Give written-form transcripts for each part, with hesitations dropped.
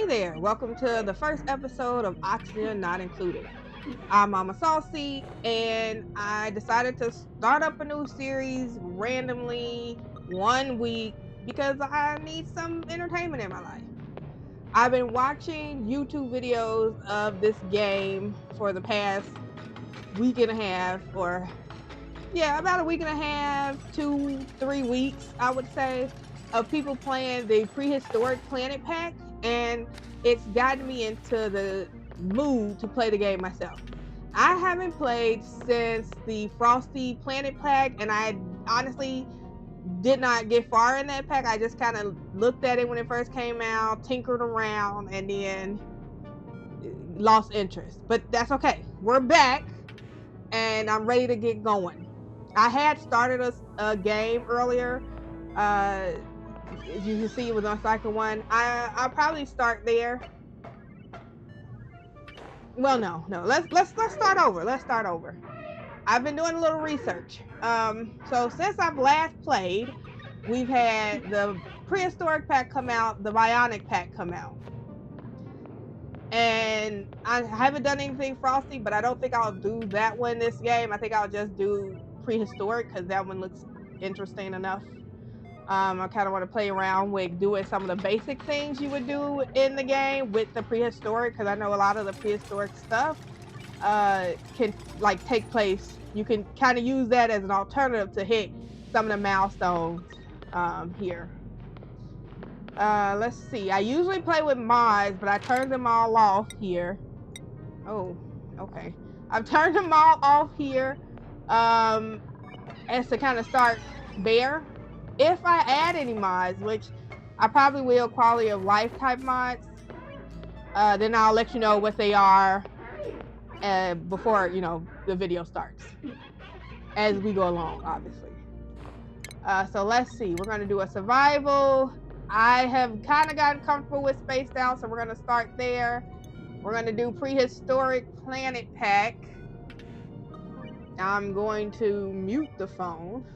Hey there, welcome to the first episode of Oxygen Not Included. I'm Mama Saucy, and I decided to start up a new series randomly one week because I need some entertainment in my life. I've been watching YouTube videos of this game for the past week and a half, or yeah, about a week and a half, 2, 3 weeks, I would say, of people playing the Prehistoric Planet Pack, and it's gotten me into the mood to play the game myself. I haven't played since the Frosty Planet Pack, and I honestly did not get far in that pack. I just kind of looked at it when it first came out, tinkered around, and then lost interest. But that's okay. We're back, and I'm ready to get going. I had started a game earlier. As you can see, it was on cycle one. I'll probably start there. Well, no. Let's start over. Let's start over. I've been doing a little research. So since I've last played, we've had the Prehistoric pack come out, the Bionic pack come out. And I haven't done anything Frosty, but I don't think I'll do that one this game. I think I'll just do Prehistoric because that one looks interesting enough. I kind of want to play around with doing some of the basic things you would do in the game with the Prehistoric, because I know a lot of the Prehistoric stuff can like take place. You can kind of use that as an alternative to hit some of the milestones here. Let's see. I usually play with mods, but I turned them all off here. Oh, okay. I've turned them all off here as to kind of start bare. If I add any mods, which I probably will, quality of life type mods, then I'll let you know what they are before, the video starts. As we go along, obviously. So let's see. We're going to do a survival. I have kind of gotten comfortable with Spaced Out, so we're going to start there. We're going to do Prehistoric Planet Pack. I'm going to mute the phone.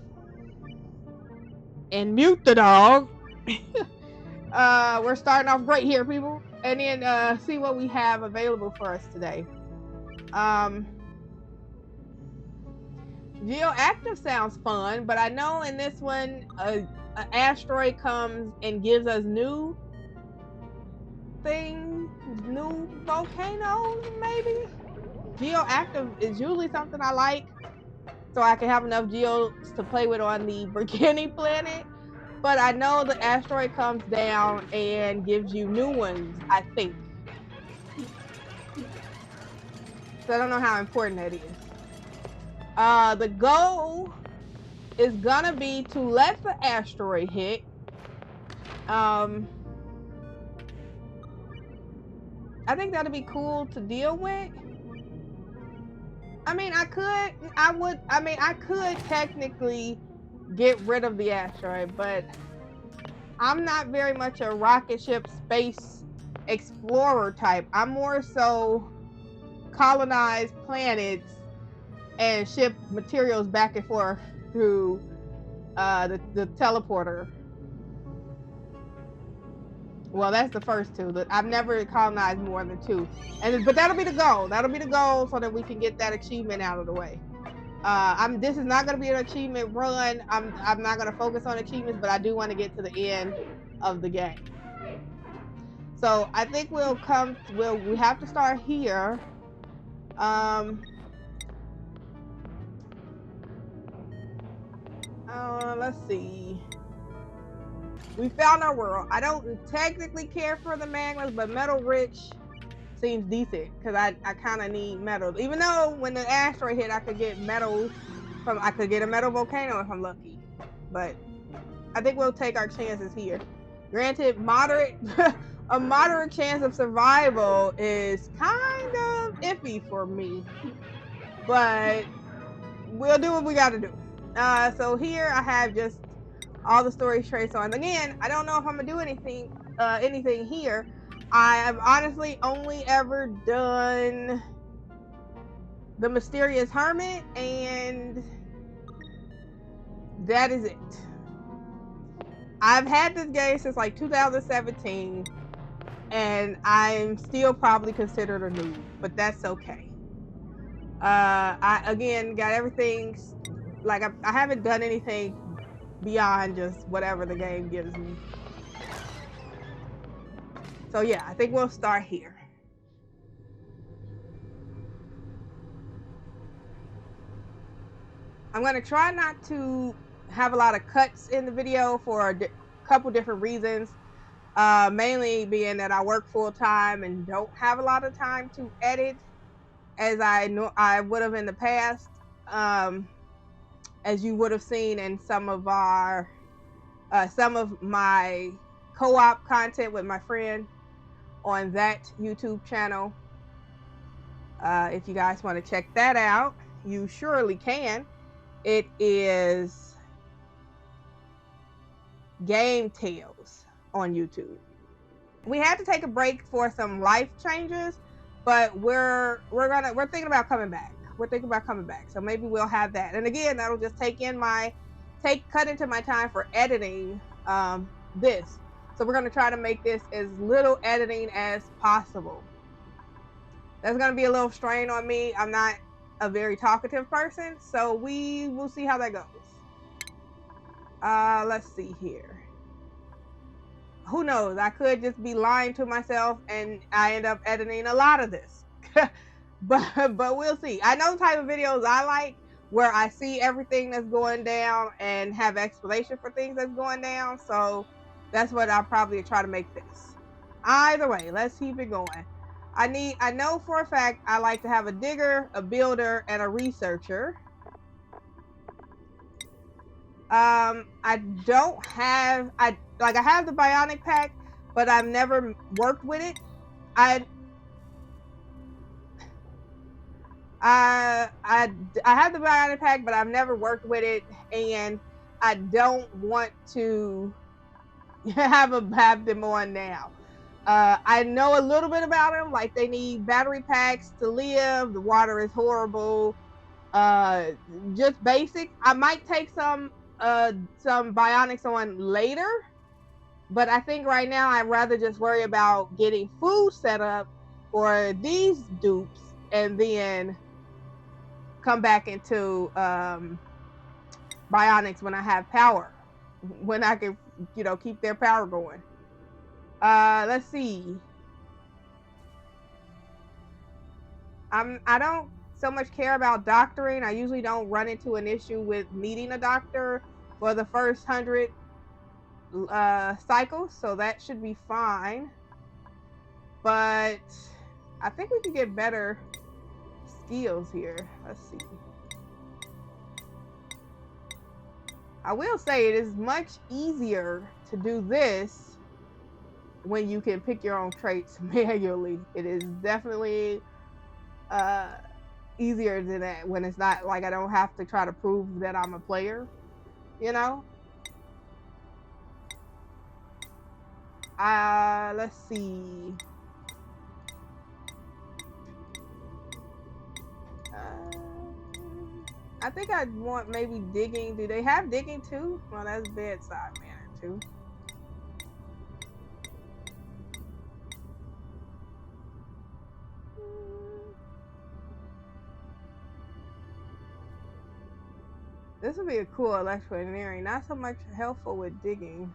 And mute the dog. We're starting off great here, people. And then see what we have available for us today. Geoactive sounds fun, but I know in this one, an asteroid comes and gives us new things, new volcanoes, maybe? Geoactive is usually something I like, so I can have enough geos to play with on the beginning planet. But I know the asteroid comes down and gives you new ones, I think. So I don't know how important that is. The goal is gonna be to let the asteroid hit. I think that'd be cool to deal with. I could technically get rid of the asteroid, but I'm not very much a rocket ship space explorer type. I'm more so colonize planets and ship materials back and forth through the teleporter. Well, that's the first two. I've never colonized more than two, but that'll be the goal. That'll be the goal so that we can get that achievement out of the way. This is not going to be an achievement run. I'm not going to focus on achievements, but I do want to get to the end of the game. So I think we have to start here. Let's see. We found our world. I don't technically care for the magmas, but metal rich seems decent because I kind of need metal. Even though when the asteroid hit, I could get metal I could get a metal volcano if I'm lucky. But I think we'll take our chances here. Granted, a moderate chance of survival is kind of iffy for me, but we'll do what we got to do. So here I have just all the story traits on. Again, I don't know if I'm gonna do anything here. I have honestly only ever done the Mysterious Hermit, and that is it. I've had this game since like 2017. and I'm still probably considered a noob, but that's okay. I again got everything, like I haven't done anything beyond just whatever the game gives me. So yeah, I think we'll start here. I'm gonna try not to have a lot of cuts in the video for a couple different reasons. Mainly being that I work full time and don't have a lot of time to edit as I know I would have in the past. Um, as you would have seen in some of my co-op content with my friend on that YouTube channel. If you guys want to check that out, you surely can. It is Game Tales on YouTube. We had to take a break for some life changes, but we're thinking about coming back. We're thinking about coming back, so maybe we'll have that. And again, that'll just cut into my time for editing this. So we're gonna try to make this as little editing as possible. That's gonna be a little strain on me. I'm not a very talkative person, so we will see how that goes. Let's see here. Who knows? I could just be lying to myself and I end up editing a lot of this. but we'll see. I know the type of videos I like, where I see everything that's going down and have explanation for things that's going down. So that's what I'll probably try to make this. Either way, let's keep it going. I know for a fact I like to have a digger, a builder, and a researcher. I have the bionic pack, but I've never worked with it. I have the bionic pack, but I've never worked with it, and I don't want to have them on now. I know a little bit about them, like they need battery packs to live. The water is horrible. Just basic. I might take some bionics on later, but I think right now I'd rather just worry about getting food set up for these dupes and then come back into bionics when I have power, when I can, keep their power going. Let's see. I don't so much care about doctoring. I usually don't run into an issue with needing a doctor for the first 100 cycles, so that should be fine. But I think we can get better skills here. Let's see. I will say it is much easier to do this when you can pick your own traits manually. It is definitely easier than that when it's not like I don't have to try to prove that I'm a player, let's see. I think I'd want maybe digging. Do they have digging too? Well, that's bedside manner too. This would be a cool electrical engineering. Not so much helpful with digging.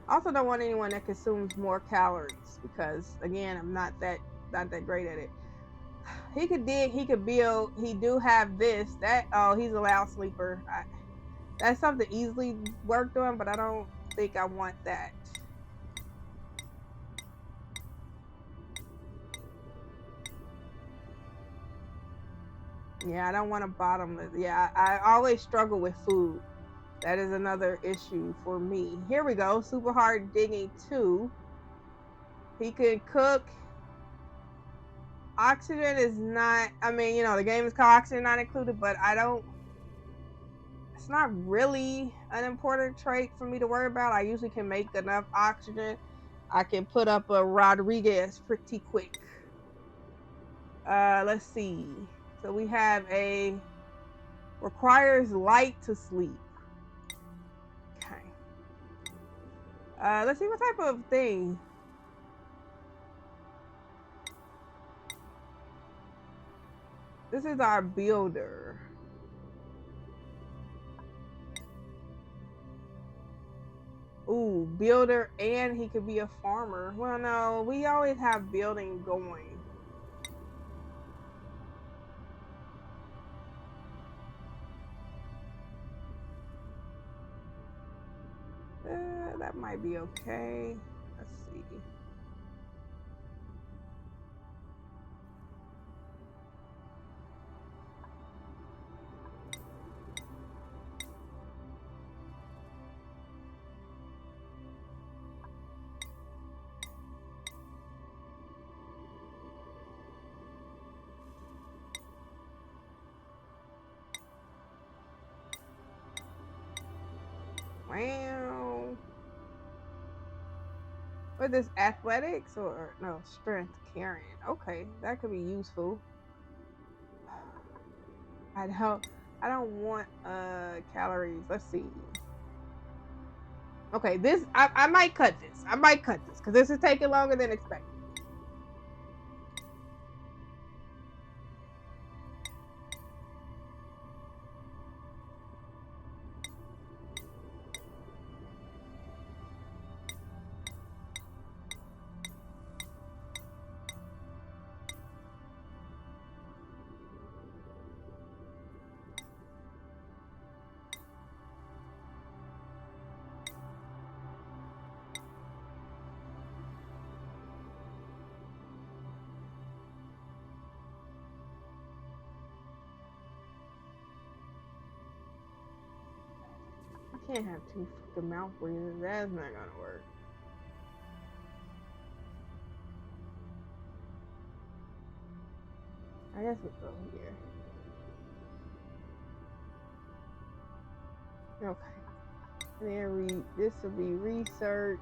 Also don't want anyone that consumes more calories because again, I'm not that great at it. He could dig, he could build. He do have this. He's a loud sleeper. That's something easily worked on, but I don't think I want that. Yeah, I don't want a bottomless. Yeah, I always struggle with food. That is another issue for me. Here we go. Super hard digging 2. He could cook. Oxygen is not, the game is called Oxygen Not Included, but it's not really an important trait for me to worry about. I usually can make enough oxygen. I can put up a Rodriguez pretty quick. Let's see. So we have requires light to sleep. Okay. Let's see what type of thing. This is our builder. Ooh, builder, and he could be a farmer. Well, no, we always have building going. That might be okay. Let's see. Wow. What is this, athletics or no, strength carrying? Okay, that could be useful. I don't want calories. Let's see. Okay, this I might cut this. I might cut this because this is taking longer than expected. I can't have two fucking mouth breathers. That's not gonna work. I guess we'll go here. Okay. And then this will be research.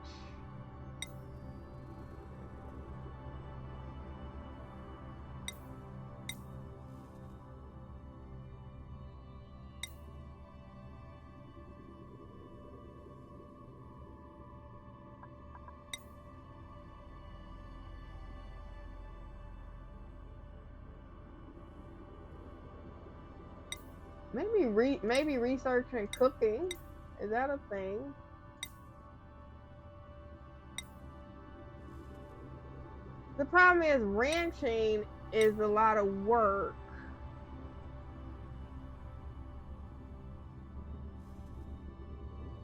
Maybe research and cooking. Is that a thing? The problem is ranching is a lot of work.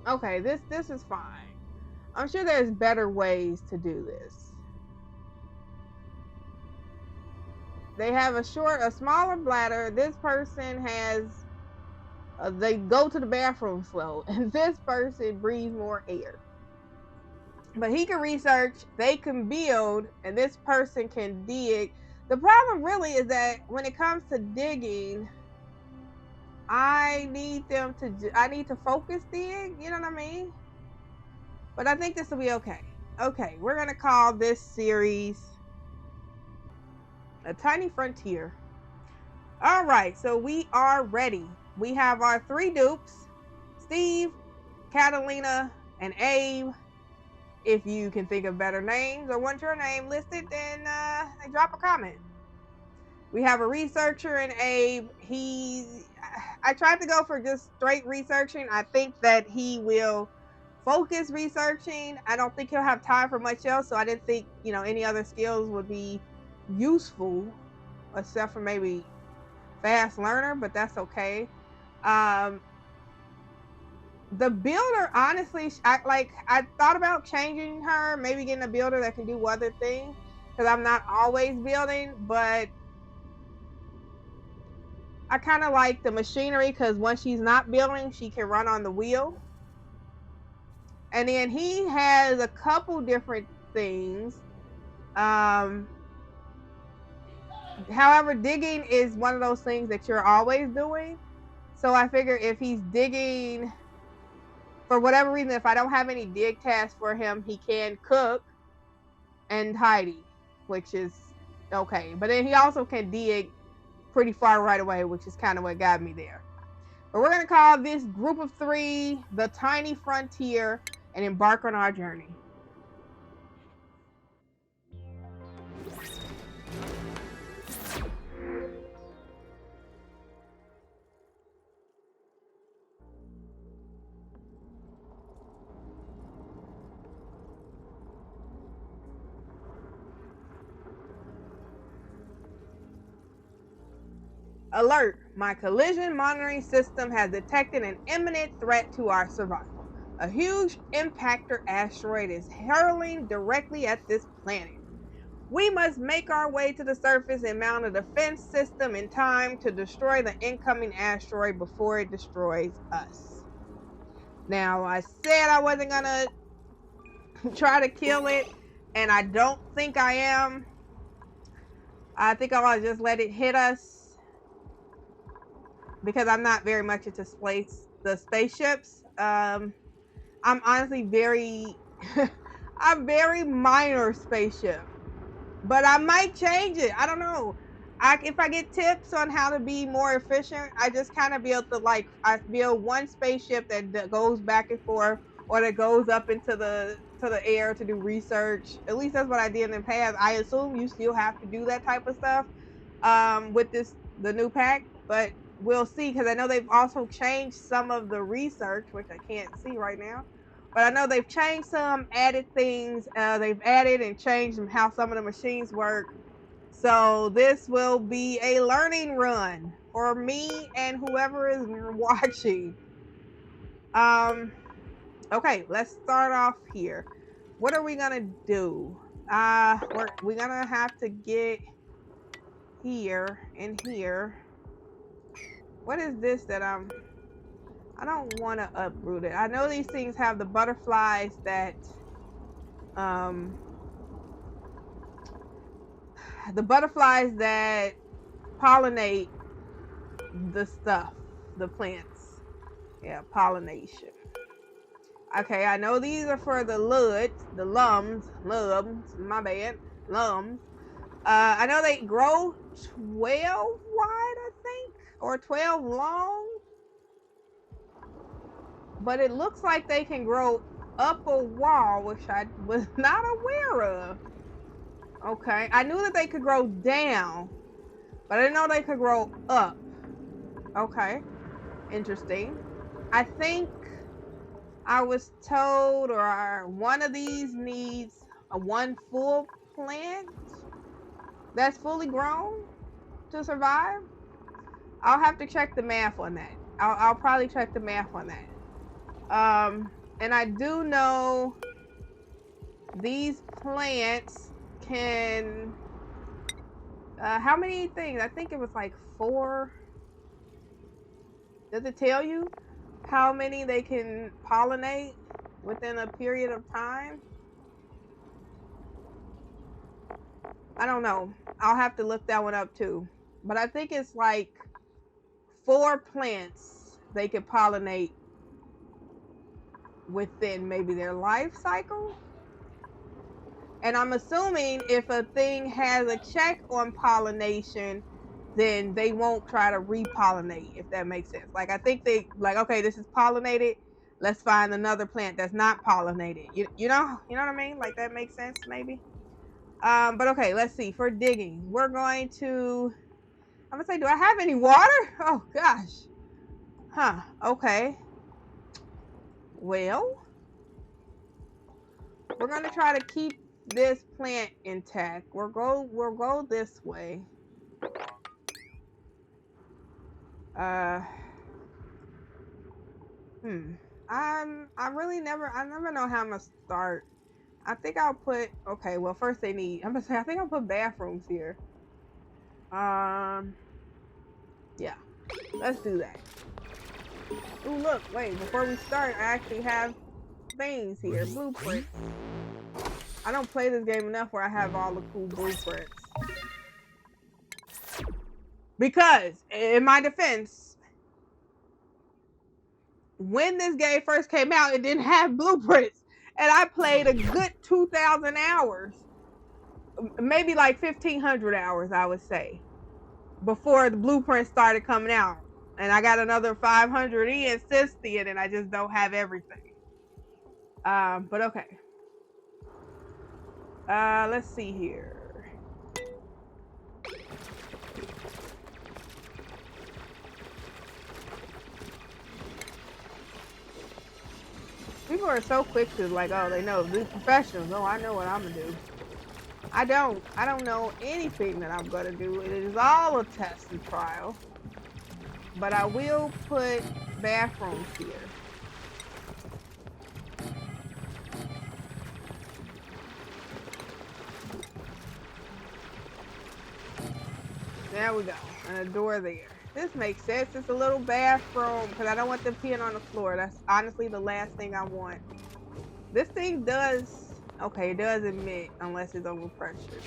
Okay, this is fine. I'm sure there's better ways to do this. They have a smaller bladder. This person has they go to the bathroom slow, and this person breathes more air. But he can research, they can build, and this person can dig. The problem really is that when it comes to digging, I need to focus dig, you know what I mean? But I think this will be okay. Okay, we're gonna call this series A Tiny Frontier. All right, so we are ready. We have our 3 dupes, Steve, Catalina, and Abe. If you can think of better names or want your name listed, then drop a comment. We have a researcher in Abe. I tried to go for just straight researching. I think that he will focus researching. I don't think he'll have time for much else, so I didn't think, any other skills would be useful, except for maybe fast learner, but that's okay. The builder, honestly, I thought about changing her, maybe getting a builder that can do other things, because I'm not always building, but I kind of like the machinery, because when she's not building, she can run on the wheel. And then he has a couple different things. However, digging is one of those things that you're always doing. So I figure if he's digging, for whatever reason, if I don't have any dig tasks for him, he can cook and tidy, which is okay. But then he also can dig pretty far right away, which is kind of what got me there. But we're going to call this group of 3 the Tiny Frontier. and embark on our journey. Alert! My collision monitoring system has detected an imminent threat to our survival. A huge impactor asteroid is hurtling directly at this planet. We must make our way to the surface and mount a defense system in time to destroy the incoming asteroid before it destroys us. Now, I said I wasn't gonna try to kill it, and I don't think I am. I think I'll just let it hit us because I'm not very much into the spaceships. I'm honestly I'm very minor spaceship, but I might change it. I don't know. If I get tips on how to be more efficient, I just kind of build I build one spaceship that goes back and forth, or that goes up into the air to do research. At least that's what I did in the past. I assume you still have to do that type of stuff with the new pack, but we'll see, because I know they've also changed some of the research, which I can't see right now. But I know they've changed some, added things. They've added and changed how some of the machines work. So this will be a learning run for me and whoever is watching. Okay, let's start off here. What are we gonna do? We're gonna have to get here and here. What is this that I don't want to uproot it. I know these things have the butterflies that um pollinate the stuff, the plants. Yeah, pollination. Okay, I know these are for the lums, my bad, lums. I know they grow 12 wide, I think, or 12 long. But it looks like they can grow up a wall, which I was not aware of. Okay, I knew that they could grow down, but I didn't know they could grow up. Okay, interesting. I think I was told, or one of these needs one full plant that's fully grown to survive. I'll have to check the math on that. I'll probably check the math on that. And I do know these plants can how many things? I think it was like 4. Does it tell you how many they can pollinate within a period of time? I don't know. I'll have to look that one up too. But I think it's like 4 plants they could pollinate within maybe their life cycle. And I'm assuming if a thing has a check on pollination, then they won't try to repollinate, if that makes sense. Like, I think they like, okay, this is pollinated. Let's find another plant that's not pollinated. You know what I mean? Like, that makes sense, maybe. But okay, let's see. For digging, we're going to. I'm gonna say, do I have any water? Oh gosh. Huh. Okay. Well, we're gonna try to keep this plant intact. We'll go this way. I never know how I'm gonna start. I think I'll put, okay, well, first I think I'll put bathrooms here. Yeah, let's do that. Ooh, look, wait, before we start, I actually have things here, blueprints. I don't play this game enough where I have all the cool blueprints. Because, in my defense, when this game first came out, it didn't have blueprints. And I played a good 2,000 hours. Maybe like 1,500 hours, I would say, before the blueprints started coming out. And I got another 500 in since then, and I just don't have everything. But okay. Let's see here. People are so quick to like, oh, they know these professionals. Oh, I know what I'm gonna do. I don't. I don't know anything that I'm gonna do. It is all a test and trial. But I will put bathrooms here. There we go. And a door there. This makes sense. It's a little bathroom because I don't want them peeing on the floor. That's honestly the last thing I want. This thing does, okay, it does emit unless it's overpressured.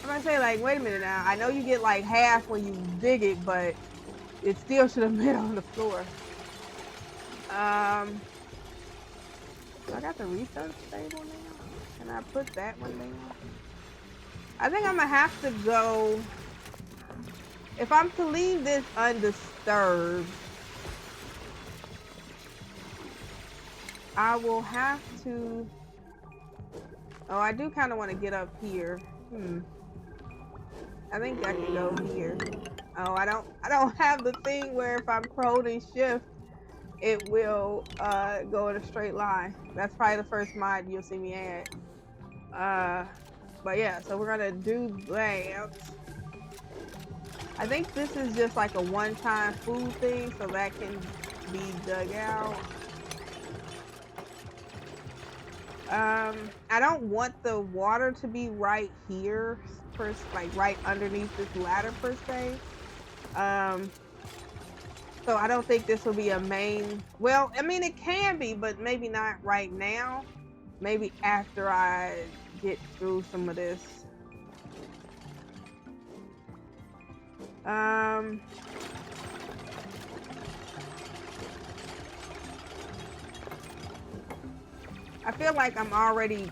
I'm gonna say, like, wait a minute now. I know you get like half when you dig it, but it still should emit on the floor. So I got the research table now. Can I put that one down? I think I'm gonna have to go. If I'm to leave this undisturbed, I will have to. Oh, I do kind of want to get up here. I think I can go here. Oh, I don't have the thing where if I'm holding shift, it will go in a straight line. That's probably the first mod you'll see me add. But yeah, so we're gonna do that. I think this is just like a one-time food thing, so that can be dug out. I don't want the water to be right here, like right underneath this ladder per se. So I don't think this will be a main. Well, I mean, it can be, but maybe not right now. Maybe after I get through some of this. I feel like I'm already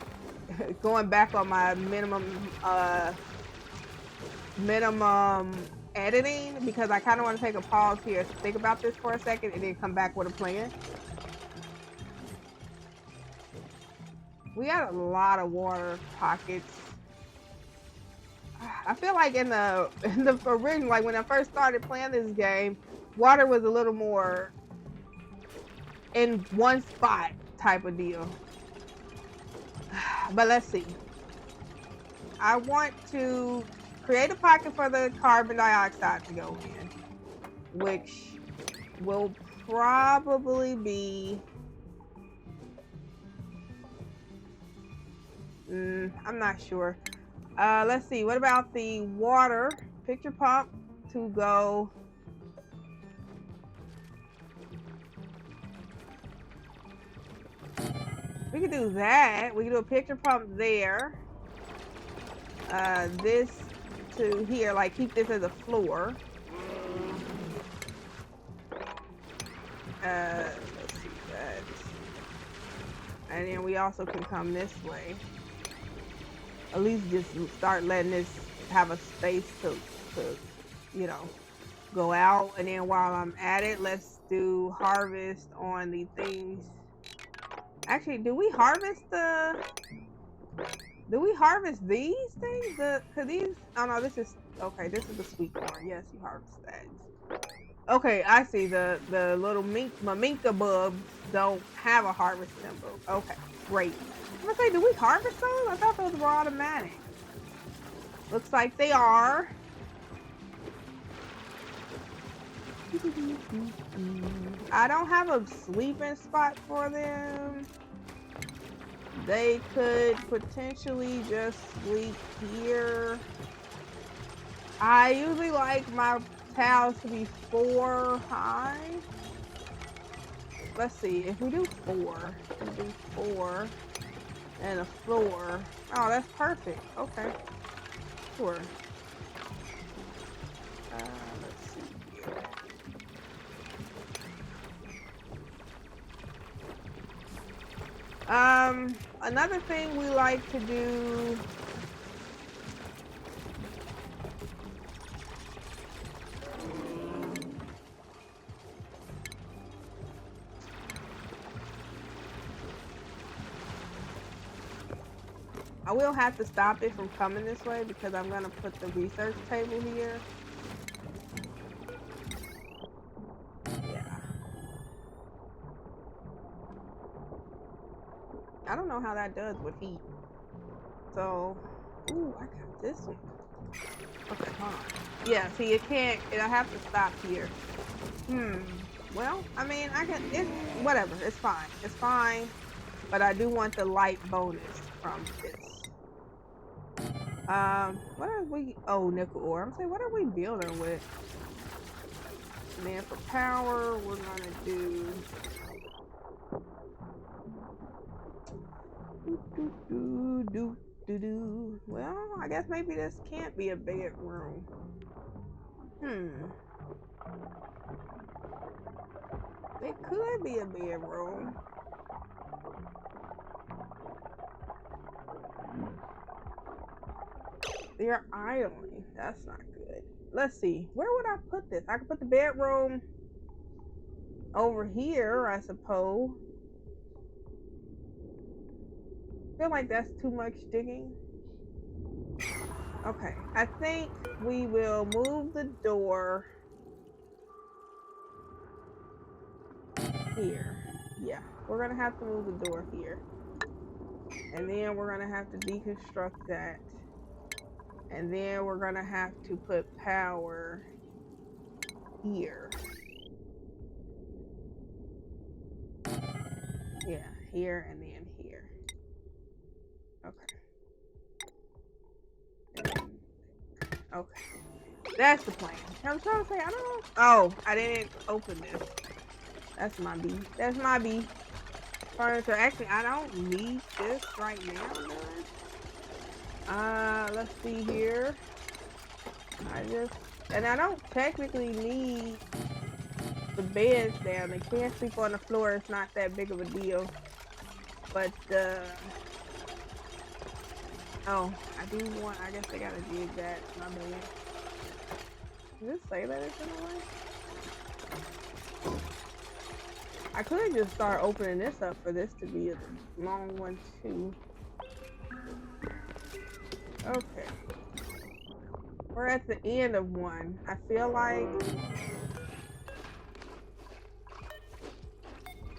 going back on my minimum editing because I kind of want to take a pause here to think about this for a second and then come back with a plan. We got a lot of water pockets. I feel like in the original, like when I first started playing this game, water was a little more in one spot type of deal. But let's see. I want to create a pocket for the carbon dioxide to go in, which will probably be, I'm not sure. Let's see, what about the water picture pump to go? We can do that. We can do a picture pump there. This to here, like keep this as a floor. Let's see that. And then we also can come this way. At least just start letting this have a space to you know, go out. And then while I'm at it, let's do harvest on the things. Actually, do we harvest these things? Cause these, oh no, this is, okay, this is the sweet corn. Yes, you harvest that. Okay, I see the little maminka bulbs don't have a harvest symbol. Okay, great. I'm gonna say, do we harvest those? I thought those were automatic. Looks like they are. I don't have a sleeping spot for them. They could potentially just sleep here. I usually like my towels to be 4 high. Let's see, if we do 4, we do 4 and a floor. Oh, that's perfect. Okay, sure. Let's see here. Another thing we like to do. I will have to stop it from coming this way because I'm gonna put the research table here. Yeah. I don't know how that does with heat. So, ooh, I got this one. Okay, hold on. Yeah, see, it can't. I have to stop here. Well, I mean, I can. It's whatever. It's fine. It's fine. But I do want the light bonus from this. What are we? Oh, nickel ore. I'm saying, what are we building with? And then for power, we're gonna do. Well, I guess maybe this can't be a bedroom. It could be a bedroom. They're idling. That's not good. Let's see. Where would I put this? I could put the bedroom over here, I suppose. I feel like that's too much digging. Okay. I think we will move the door here. Yeah. We're going to have to move the door here. And then we're going to have to deconstruct that. And then we're going to have to put power here. Yeah, here and then here. Okay. Okay. That's the plan. I'm trying to say, I don't know. Oh, I didn't open this. That's my B. That's my B. Furniture. Actually, I don't need this right now, guys. Let's see here. And I don't technically need the beds down. They can't sleep on the floor. It's not that big of a deal. But, oh, I do want, I guess I gotta dig that. My bad. Does it say that it's in the way? I could just start opening this up for this to be a long one too. Okay. We're at the end of one. I feel like...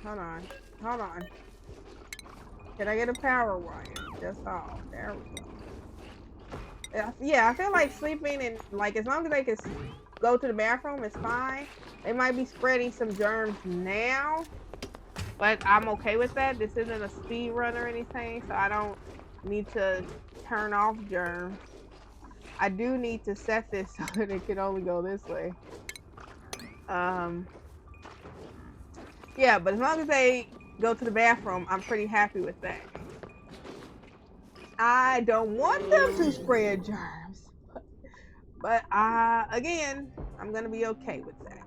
Hold on. Hold on. Can I get a power wire? That's all. There we go. Yeah, I feel like sleeping and like as long as they can go to the bathroom, it's fine. They might be spreading some germs now, but I'm okay with that. This isn't a speed run or anything, so I don't need to turn off germs. I do need to set this so that it can only go this way. Yeah, but as long as they go to the bathroom, I'm pretty happy with that. I don't want them to spread germs. But again, I'm gonna be okay with that.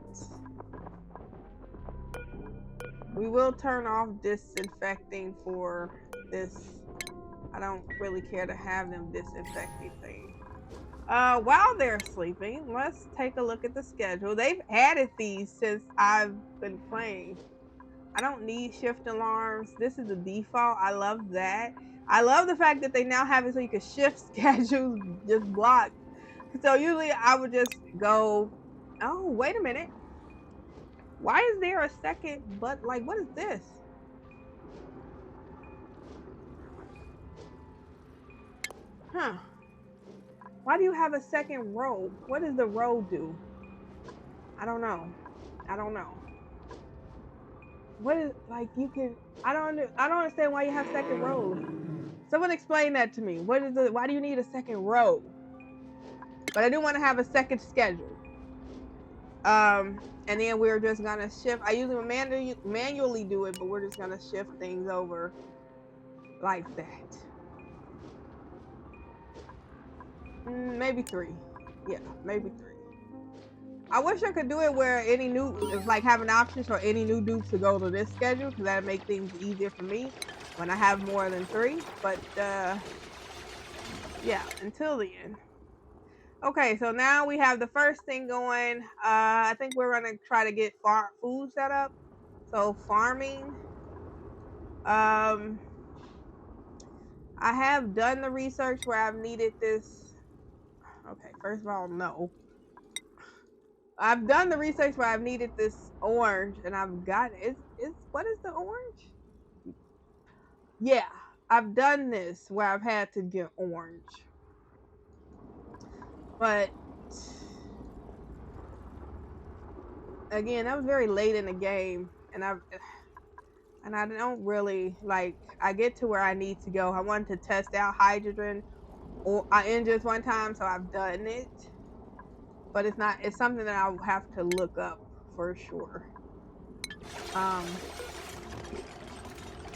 We will turn off disinfecting for this. I don't really care to have them disinfect anything. While they're sleeping, let's take a look at the schedule. They've added these since I've been playing. I don't need shift alarms. This is the default. I love that. I love the fact that they now have it so you can shift schedules, just block. So usually I would just go, oh, wait a minute. Why is there a second, but like, what is this? Huh. Why do you have a second row? What does the row do? I don't know. I don't know. What is, like, you can, I don't understand why you have second rows. Someone explain that to me. Why do you need a second row? But I do want to have a second schedule. And then we're just gonna shift. I usually manually do it, but we're just gonna shift things over like that. Maybe 3. Yeah, maybe 3. I wish I could do it where any new, it's like having options for any new dupes to go to this schedule, because that'd make things easier for me when I have more than 3. But yeah, until the end. Okay, so now we have the first thing going. I think we're gonna try to get food set up. So farming. I have done the research where I've needed this. Okay, first of all, no. I've done the research where I've needed this orange, and I've got it's what is the orange? Yeah, I've done this where I've had to get orange, but again, that was very late in the game, and I don't really like. I get to where I need to go. I wanted to test out hydrogen or engines one time, so I've done it, but it's not. It's something that I'll have to look up for sure. Um,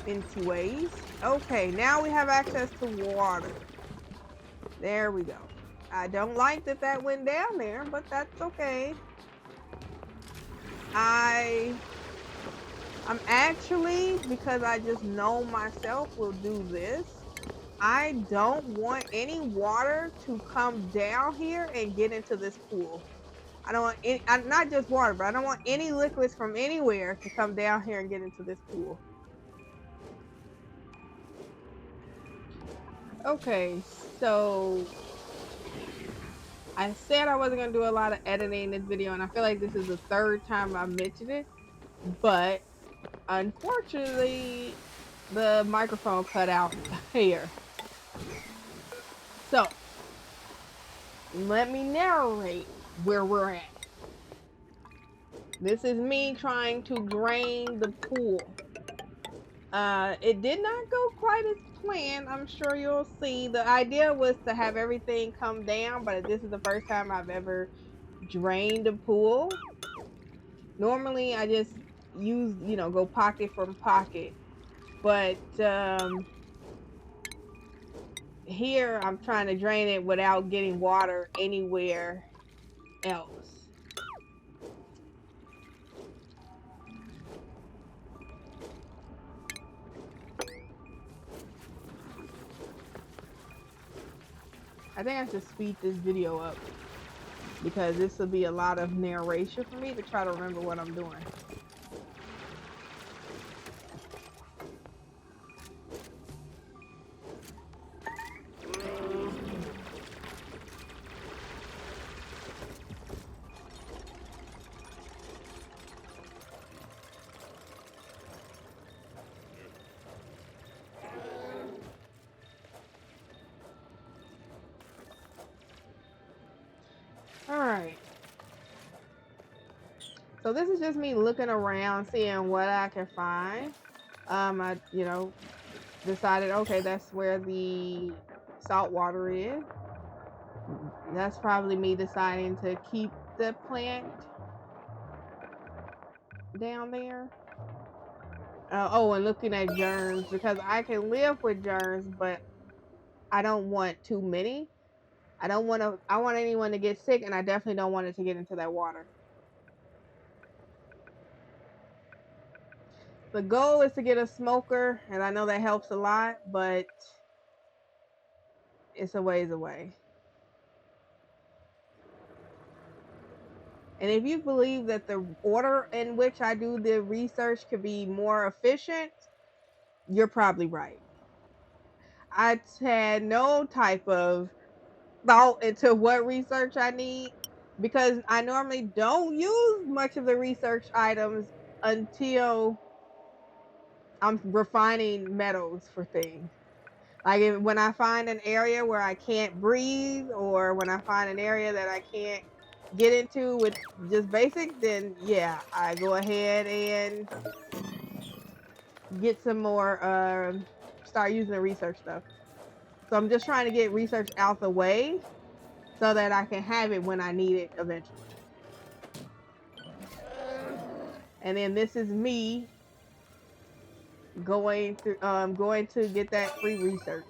into ways. Okay, now we have access to water. There we go. I don't like that that went down there, but that's okay. I'm actually, because I just know myself, will do this. I don't want any water to come down here and get into this pool. I don't want any, not just water, but I don't want any liquids from anywhere to come down here and get into this pool. Okay, so I said I wasn't going to do a lot of editing in this video, and I feel like this is the third time I've mentioned it, but unfortunately, the microphone cut out here. So, let me narrate where we're at. This is me trying to drain the pool. It did not go quite as planned. I'm sure you'll see. The idea was to have everything come down, but this is the first time I've ever drained a pool. Normally, I just use, go pocket from pocket. But here, I'm trying to drain it without getting water anywhere else. I think I should speed this video up because this will be a lot of narration for me to try to remember what I'm doing. All right. So this is just me looking around, seeing what I can find. I, decided, okay, that's where the salt water is. That's probably me deciding to keep the plant down there. Oh, and looking at germs, because I can live with germs, but I don't want too many. I want anyone to get sick, and I definitely don't want it to get into that water. The goal is to get a smoker, and I know that helps a lot, but it's a ways away. And if you believe that the order in which I do the research could be more efficient, you're probably right. I had no type of thought into what research I need because I normally don't use much of the research items until I'm refining metals for things. Like when I find an area where I can't breathe, or when I find an area that I can't get into with just basic, then yeah, I go ahead and get some more, start using the research stuff. So I'm just trying to get research out the way so that I can have it when I need it eventually. And then this is me going to get that free research.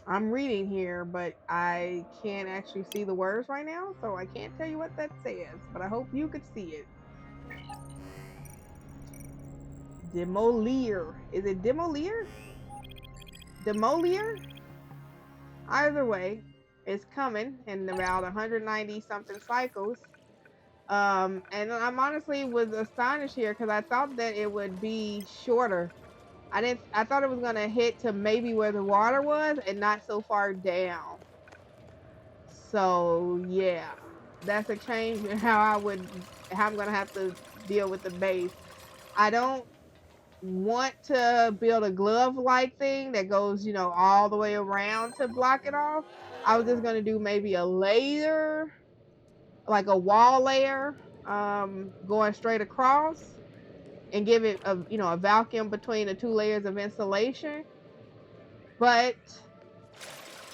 I'm reading here, but I can't actually see the words right now, so I can't tell you what that says, but I hope you could see it. Demolier. Is it demolier? Demolier? Either way, it's coming in about 190 something cycles. And I'm honestly was astonished here because I thought that it would be shorter. I thought it was gonna hit to maybe where the water was and not so far down. So yeah, that's a change in how I'm gonna have to deal with the base. I don't want to build a glove like thing that goes, all the way around to block it off. I was just gonna do maybe a layer, like a wall layer, going straight across and give it a vacuum between the two layers of insulation. But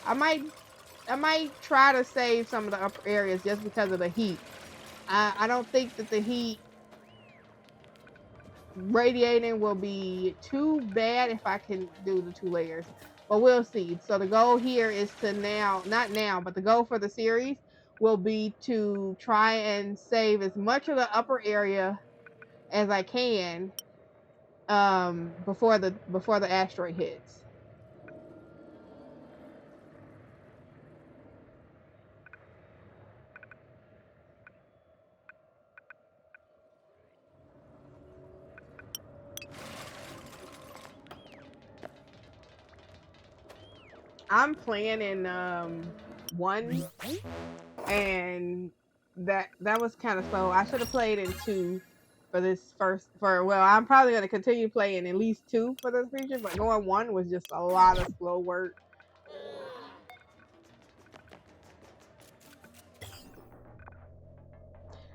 I might I might try to save some of the upper areas just because of the heat. I don't think that the heat radiating will be too bad if I can do the two layers, but we'll see. So the goal here is to not now, but the goal for the series will be to try and save as much of the upper area as I can before the asteroid hits. I'm playing in one, and that was kind of slow. I should have played in two for this first for well, I'm probably gonna continue playing at least two for this region, but going one was just a lot of slow work.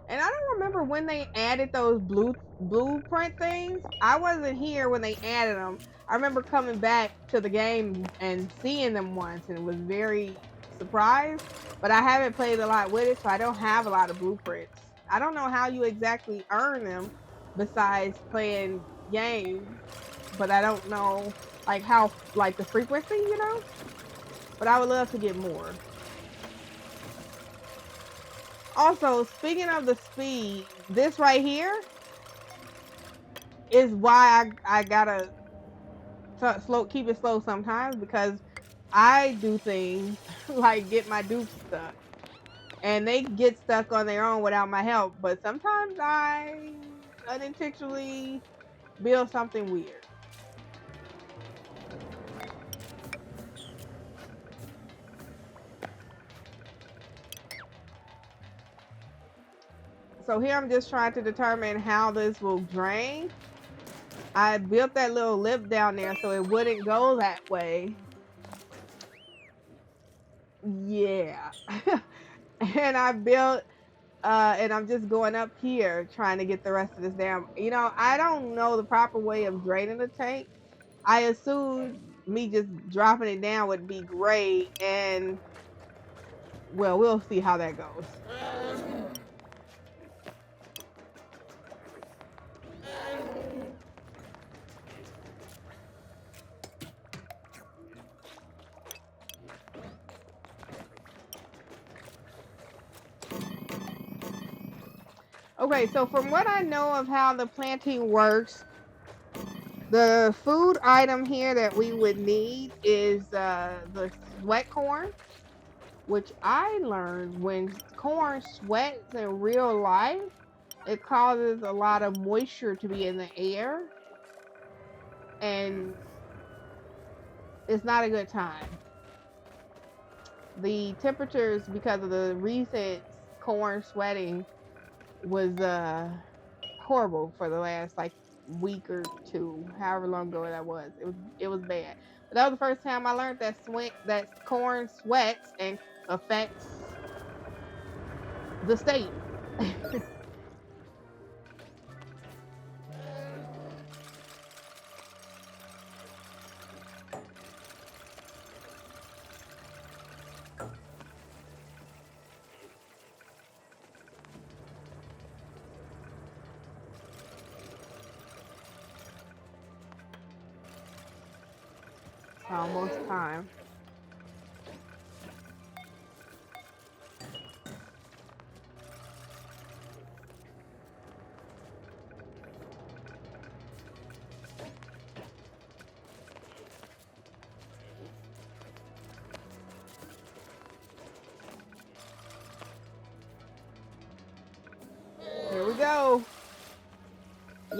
And I don't remember when they added those blueprint things. I wasn't here when they added them. I remember coming back to the game and seeing them once and was very surprised. But I haven't played a lot with it, so I don't have a lot of blueprints. I don't know how you exactly earn them besides playing games, but I don't know like how like the frequency. But I would love to get more. Also, speaking of the speed, this right here is why I gotta keep it slow sometimes because I do things like get my dupes stuck, and they get stuck on their own without my help. But sometimes I unintentionally build something weird. So here I'm just trying to determine how this will drain. I built that little lip down there so it wouldn't go that way. Yeah. And I built and I'm just going up here trying to get the rest of this down. I don't know the proper way of draining the tank. I assumed me just dropping it down would be great, and well, we'll see how that goes. Okay, so from what I know of how the planting works, the food item here that we would need is the sweat corn, which I learned when corn sweats in real life, it causes a lot of moisture to be in the air, and it's not a good time. The temperatures, because of the recent corn sweating, was horrible for the last like week or two, however long ago that was. It was bad. But that was the first time I learned that corn sweats and affects the state. Almost time.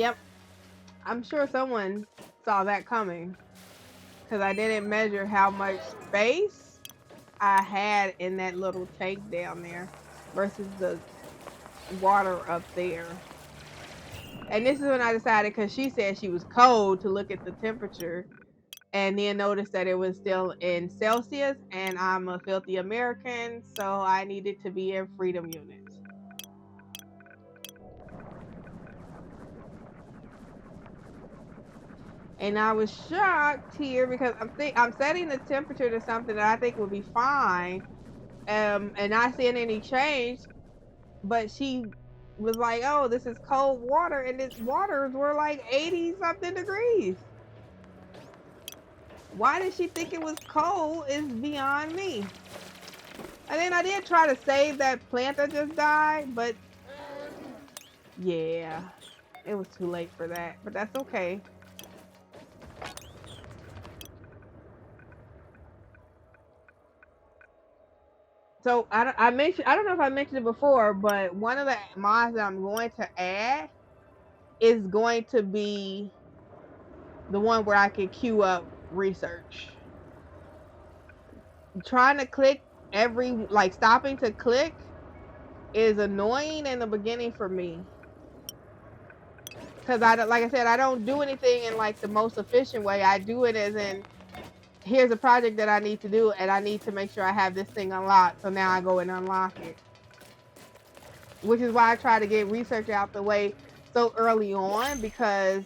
Yep, I'm sure someone saw that coming because I didn't measure how much space I had in that little tank down there versus the water up there. And this is when I decided, because she said she was cold, to look at the temperature and then noticed that it was still in Celsius, and I'm a filthy American, so I needed to be in freedom units. And I was shocked here because I'm setting the temperature to something that I think would be fine, and not seeing any change. But she was like, "Oh, this is cold water," and its waters were like 80 something degrees. Why did she think it was cold is beyond me. And then I did try to save that plant that just died, but yeah, it was too late for that. But that's okay. So I don't know if I mentioned it before, but one of the mods that I'm going to add is going to be the one where I can queue up research. Trying to click like stopping to click is annoying in the beginning for me. Cause like I said, I don't do anything in like the most efficient way. I do it as in, here's a project that I need to do, and I need to make sure I have this thing unlocked. So now I go and unlock it. Which is why I try to get research out the way so early on, because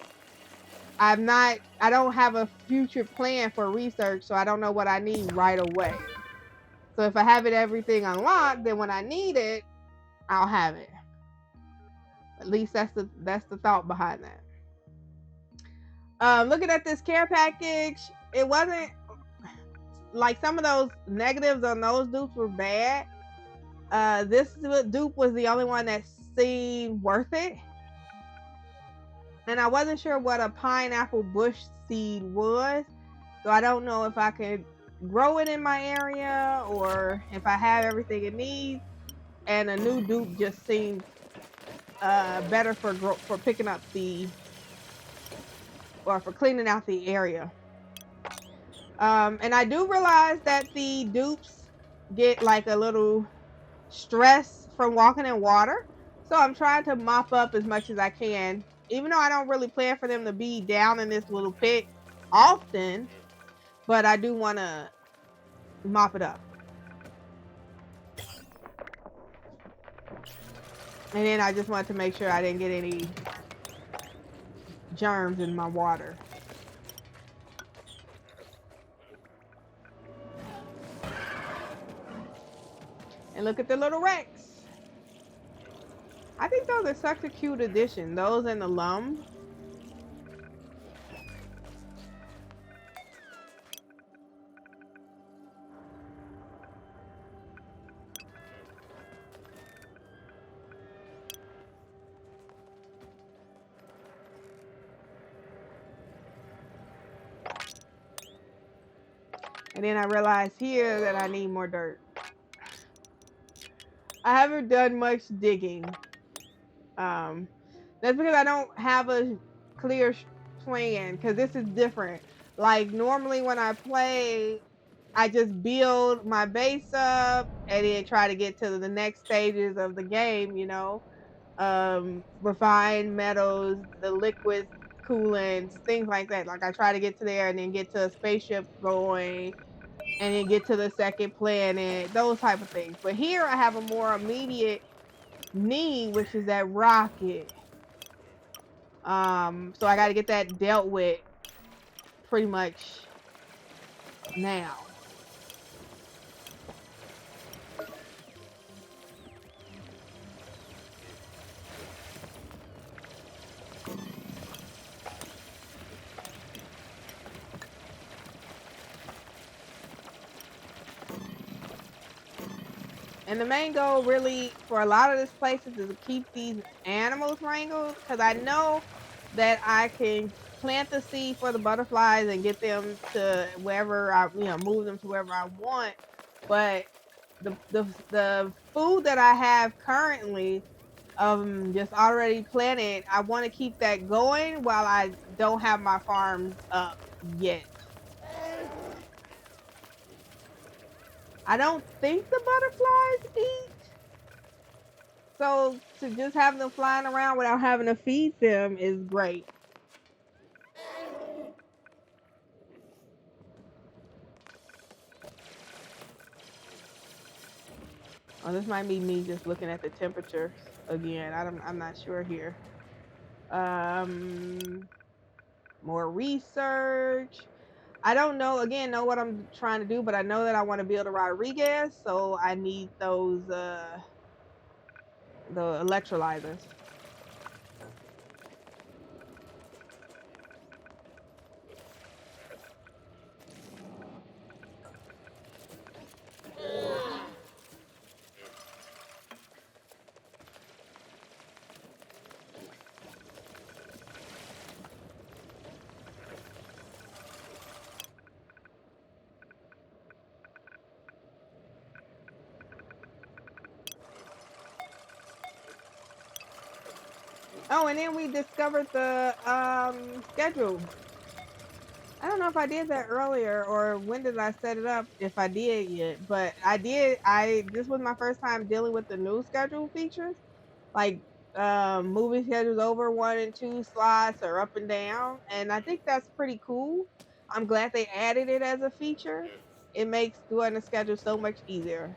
I don't have a future plan for research, so I don't know what I need right away. So if I have everything unlocked, then when I need it, I'll have it. At least that's the thought behind that. Looking at this care package, it wasn't like some of those negatives on those dupes were bad. This dupe was the only one that seemed worth it. And I wasn't sure what a pineapple bush seed was, so I don't know if I could grow it in my area or if I have everything it needs. And a new dupe just seemed better for picking up for cleaning out the area. And I do realize that the dupes get like a little stress from walking in water, so I'm trying to mop up as much as I can, even though I don't really plan for them to be down in this little pit often, but I do want to mop it up. And then I just wanted to make sure I didn't get any germs in my water. And look at the little Rex. I think those are such a cute addition. Those and the Lum. And then I realized here that I need more dirt. I haven't done much digging. That's because I don't have a clear plan, because this is different. Like normally when I play, I just build my base up and then try to get to the next stages of the game, refined metals, the liquids, coolants, things like that. Like I try to get to there and then get to a spaceship going and then get to the second planet, those type of things. But here I have a more immediate need, which is that rocket. So I got to get that dealt with pretty much now. And the main goal really for a lot of this places is to keep these animals wrangled, because I know that I can plant the seed for the butterflies and get them to wherever I, move them to wherever I want. But the food that I have currently just already planted. I want to keep that going while I don't have my farms up yet. I don't think the butterflies eat. So to just have them flying around without having to feed them is great. Oh, this might be me just looking at the temperatures again. I'm not sure here. Um, More research. I don't know what I'm trying to do, but I know that I want to build a Rodriguez, so I need those the electrolyzers. Oh, and then we discovered the schedule. I don't know if I did that earlier or when did I set it up, if I did yet, but I did. I This was my first time dealing with the new schedule features, like moving schedules over 1 and 2 slots or up and down, and I think that's pretty cool. I'm glad they added it as a feature. It makes doing the schedule so much easier.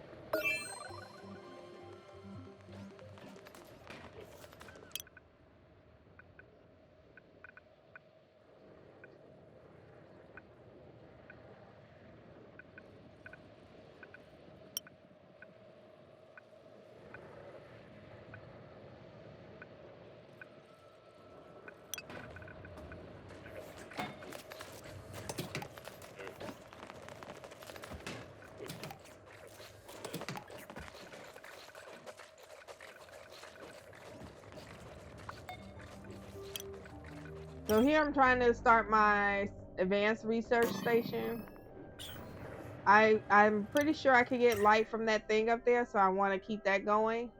So here I'm trying to start my advanced research station. I'm pretty sure I could get light from that thing up there, so I want to keep that going.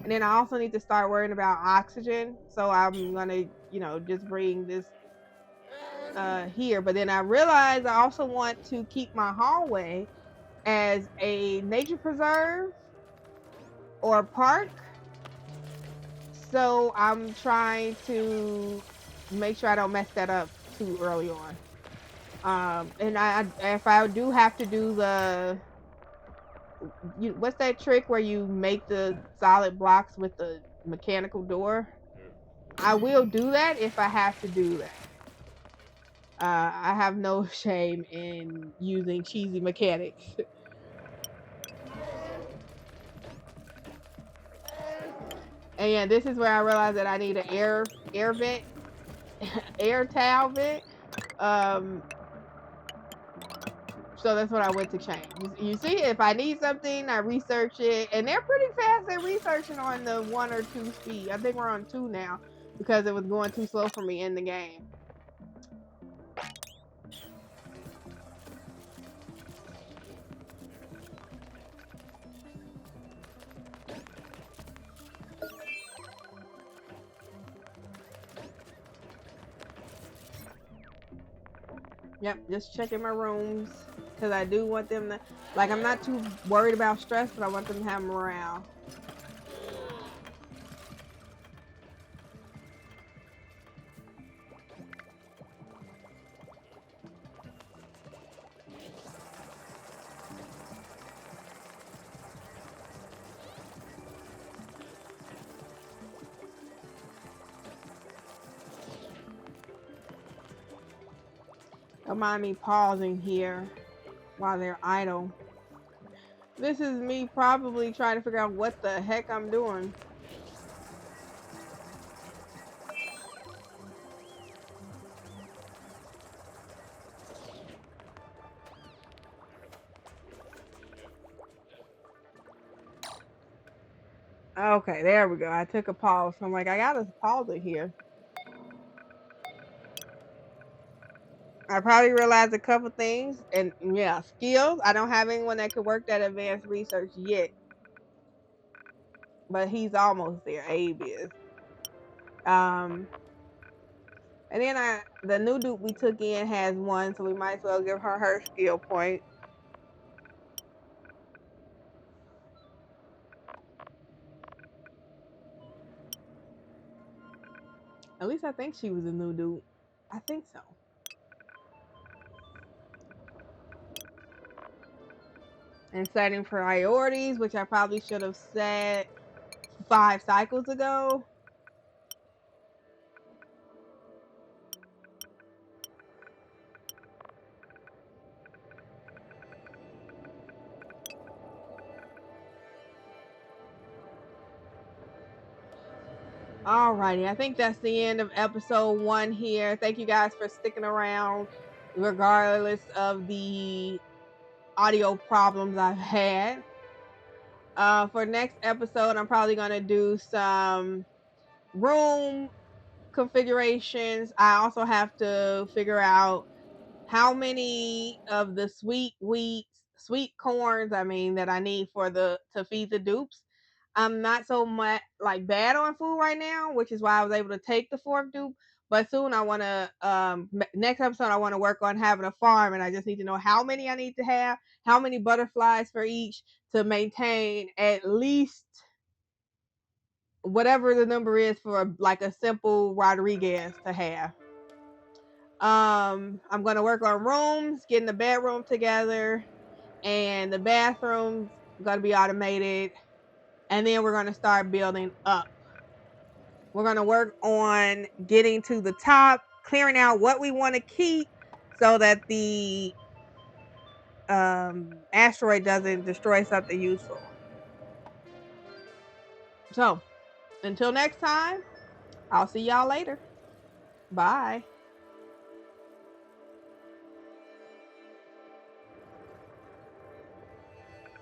And then I also need to start worrying about oxygen. So I'm gonna, just bring this here. But then I realized I also want to keep my hallway as a nature preserve or park. So I'm trying to make sure I don't mess that up too early on. And if I do have to do what's that trick where you make the solid blocks with the mechanical door? I will do that if I have to do that. I have no shame in using cheesy mechanics. And yeah, this is where I realized that I need an air vent, air towel vent. Um, so that's what I went to change. You see, if I need something, I research it, and they're pretty fast at researching on the 1 or 2 speed. I think we're on 2 now because it was going too slow for me in the game. Yep, just checking my rooms because I do want them to, like, I'm not too worried about stress, but I want them to have morale. Don't mind me pausing here while they're idle. This is me probably trying to figure out what the heck I'm doing. Okay, there we go. I took a pause. I'm like, I gotta pause it here. I probably realized a couple things, and yeah, skills. I don't have anyone that could work that advanced research yet. but he's almost there. Abe is. Um, and then the new dupe we took in has one, so we might as well give her skill point. At least I think she was a new dupe. I think so. And setting priorities, which I probably should have set 5 cycles ago. Alrighty, I think that's the end of episode 1 here. Thank you guys for sticking around, regardless of the audio problems I've had. For next episode, I'm probably gonna do some room configurations. I also have to figure out how many of the sweet corns, I mean, that I need for the to feed the dupes. I'm not so much like bad on food right now, which is why I was able to take the fourth dupe. But soon I want to next episode I want to work on having a farm, and I just need to know how many I need to have, how many butterflies for each to maintain at least whatever the number is for like a simple Rodriguez to have. I'm gonna work on rooms, getting the bedroom together, and the bathroom's gonna be automated. And then we're gonna start building up. We're gonna work on getting to the top, clearing out what we want to keep, so that the asteroid doesn't destroy something useful. So until next time, I'll see y'all later. Bye.